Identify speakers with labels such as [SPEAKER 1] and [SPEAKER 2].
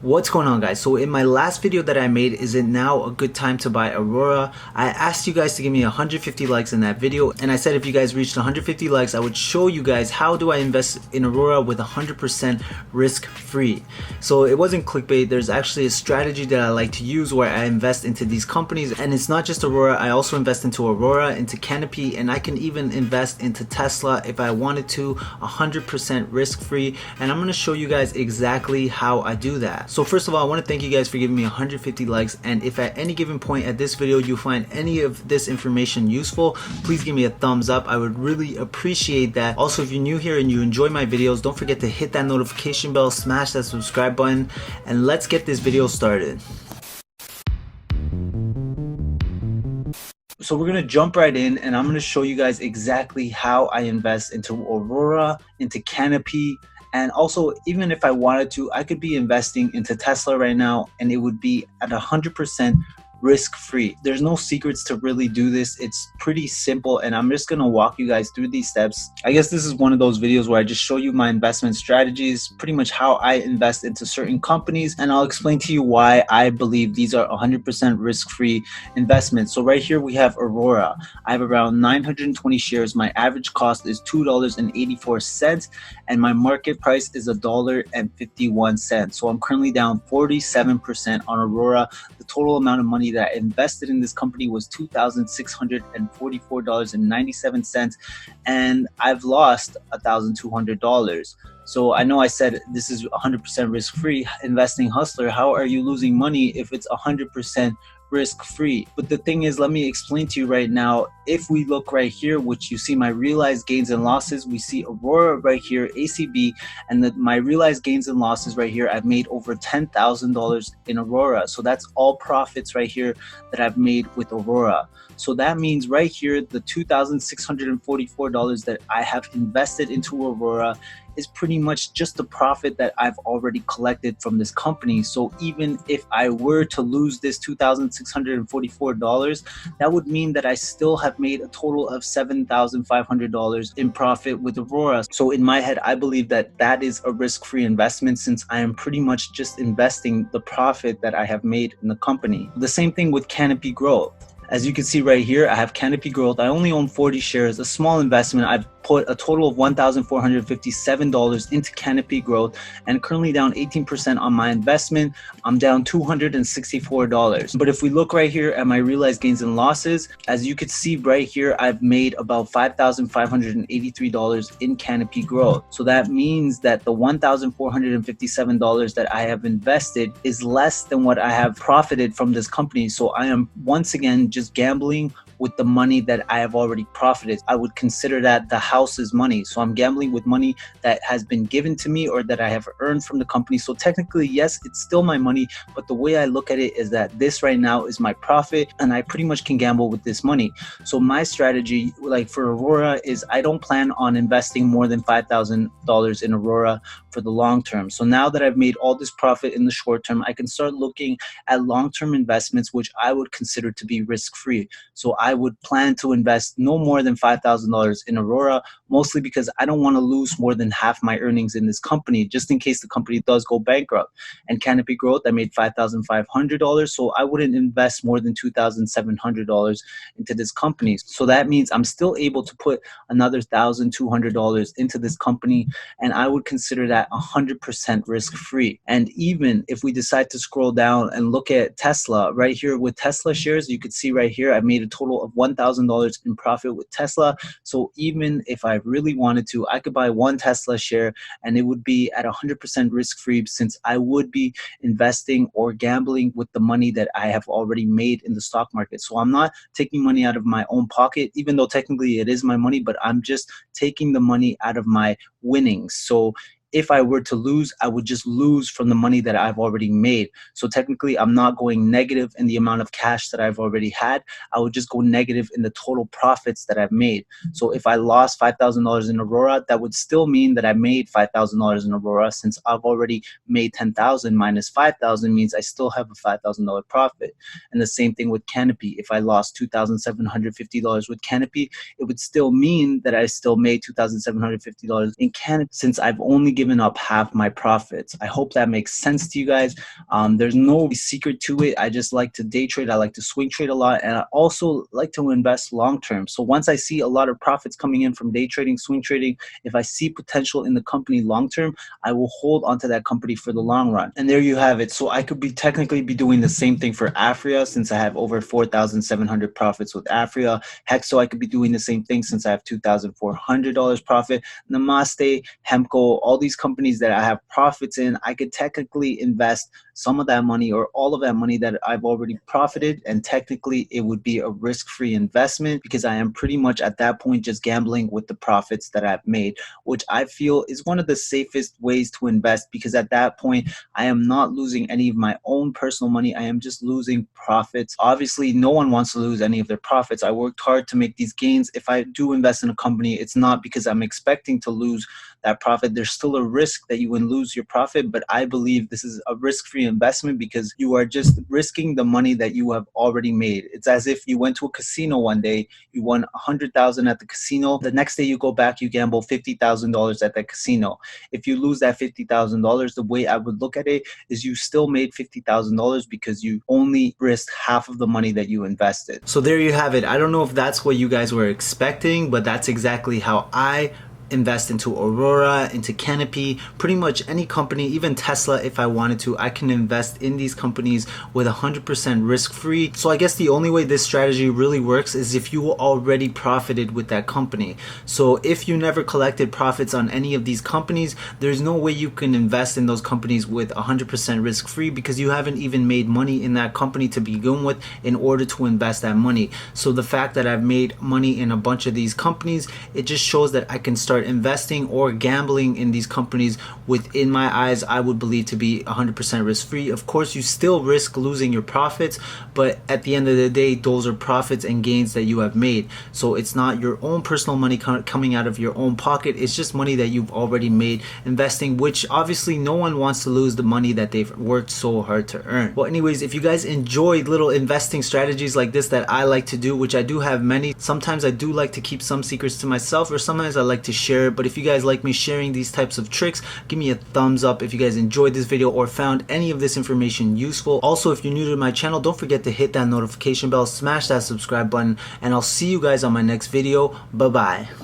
[SPEAKER 1] What's going on, guys? So in my last video that I made, is it now a good time to buy Aurora? I asked you guys to give me 150 likes in that video, and I said if you guys reached 150 likes, I would show you guys how do I invest in Aurora with 100% risk free. So it wasn't clickbait. There's actually a strategy that I like to use where I invest into these companies, and it's not just Aurora. I also invest into Aurora, into Canopy, and I can even invest into Tesla if I wanted to, 100% risk free. And I'm going to show you guys exactly how I do that. So first of all, I want to thank you guys for giving me 150 likes, and if at any given point at this video you find any of this information useful, please give me a thumbs up. I would really appreciate that. Also, if you're new here and you enjoy my videos, don't forget to hit that notification bell, smash that subscribe button, and let's get this video started. So we're going to jump right in, and I'm going to show you guys exactly how I invest into Aurora, into Canopy, and also, even if I wanted to, I could be investing into Tesla right now, and it would be at 100% risk-free. There's no secrets to really do this. It's pretty simple, and I'm just gonna walk you guys through these steps. I guess this is one of those videos where I just show you my investment strategies, pretty much how I invest into certain companies, and I'll explain to you why I believe these are 100% risk-free investments. So right here we have Aurora. I have around 920 shares. My average cost is $2.84, and my market price is $1.51. So I'm currently down 47% on Aurora. The total amount of money that I invested in this company was $2,644.97, and I've lost $1,200. So I know I said this is 100% risk-free investing hustler. How are you losing money if it's 100% risk-free? But the thing is, let me explain to you right now. If we look right here, which you see my realized gains and losses, we see Aurora right here, ACB, and my realized gains and losses right here, I've made over $10,000 in Aurora. So that's all profits right here that I've made with Aurora. So that means right here, the $2,644 that I have invested into Aurora is pretty much just the profit that I've already collected from this company. So even if I were to lose this $2,644, that would mean that I still have made a total of $7,500 in profit with Aurora. So in my head, I believe that that is a risk-free investment, since I am pretty much just investing the profit that I have made in the company. The same thing with Canopy Growth. As you can see right here, I have Canopy Growth. I only own 40 shares, a small investment. I've put a total of $1,457 into Canopy Growth, and currently down 18% on my investment. I'm down $264. But if we look right here at my realized gains and losses, as you can see right here, I've made about $5,583 in Canopy Growth. So that means that the $1,457 that I have invested is less than what I have profited from this company. So I am once again just gambling with the money that I have already profited. I would consider that the house's money. So I'm gambling with money that has been given to me or that I have earned from the company. So technically, yes, it's still my money, but the way I look at it is that this right now is my profit, and I pretty much can gamble with this money. So my strategy, like for Aurora, is I don't plan on investing more than $5,000 in Aurora for the long term. So now that I've made all this profit in the short term, I can start looking at long-term investments, which I would consider to be risk-free. So I would plan to invest no more than $5,000 in Aurora, mostly because I don't want to lose more than half my earnings in this company, just in case the company does go bankrupt. And Canopy Growth, I made $5,500, so I wouldn't invest more than $2,700 into this company. So that means I'm still able to put another $1,200 into this company, and I would consider that 100% risk-free. And even if we decide to scroll down and look at Tesla, right here with Tesla shares, you could see right here, I made a total of $1,000 in profit with Tesla. So even if I really wanted to, I could buy one Tesla share, and it would be at 100% risk-free, since I would be investing or gambling with the money that I have already made in the stock market. So I'm not taking money out of my own pocket, even though technically it is my money, but I'm just taking the money out of my winnings. So if I were to lose, I would just lose from the money that I've already made. So technically, I'm not going negative in the amount of cash that I've already had. I would just go negative in the total profits that I've made. So if I lost $5,000 in Aurora, that would still mean that I made $5,000 in Aurora, since I've already made $10,000 minus $5,000 means I still have a $5,000 profit. And the same thing with Canopy. If I lost $2,750 with Canopy, it would still mean that I still made $2,750 in Canopy, since I've only given up half my profits. I hope that makes sense to you guys. There's no secret to it. I just like to day trade. I like to swing trade a lot, and I also like to invest long term. So once I see a lot of profits coming in from day trading, swing trading, if I see potential in the company long term, I will hold onto that company for the long run. And there you have it. So I could be technically be doing the same thing for Afria, since I have over 4,700 profits with Afria. Hexo, I could be doing the same thing since I have $2,400 profit. Namaste, Hemco, all these companies that I have profits in, I could technically invest some of that money or all of that money that I've already profited, and technically it would be a risk-free investment, because I am pretty much at that point just gambling with the profits that I've made, which I feel is one of the safest ways to invest, because at that point I am not losing any of my own personal money. I am just losing profits. Obviously no one wants to lose any of their profits. I worked hard to make these gains. If I do invest in a company, it's not because I'm expecting to lose that profit. There's still a risk that you would lose your profit, but I believe this is a risk-free investment, because you are just risking the money that you have already made. It's as if you went to a casino one day, you won 100,000 at the casino. The next day you go back, you gamble $50,000 at that casino. If you lose that $50,000, the way I would look at it is you still made $50,000 because you only risked half of the money that you invested. So there you have it. I don't know if that's what you guys were expecting, but that's exactly how I invest into Aurora, into Canopy, pretty much any company, even Tesla. If I wanted to, I can invest in these companies with 100% risk-free. So I guess the only way this strategy really works is if you already profited with that company. So if you never collected profits on any of these companies, there's no way you can invest in those companies with 100% risk-free, because you haven't even made money in that company to begin with in order to invest that money. So the fact that I've made money in a bunch of these companies, it just shows that I can start investing or gambling in these companies within my eyes, I would believe to be 100% risk-free. Of course, you still risk losing your profits, but at the end of the day, those are profits and gains that you have made. So it's not your own personal money coming out of your own pocket. It's just money that you've already made investing, which obviously no one wants to lose the money that they've worked so hard to earn. Well, anyways, if you guys enjoyed little investing strategies like this that I like to do, which I do have many, sometimes I do like to keep some secrets to myself, or sometimes I like to share. But if you guys like me sharing these types of tricks, give me a thumbs up if you guys enjoyed this video or found any of this information useful. Also, if you're new to my channel, don't forget to hit that notification bell, smash that subscribe button, and I'll see you guys on my next video. Bye bye.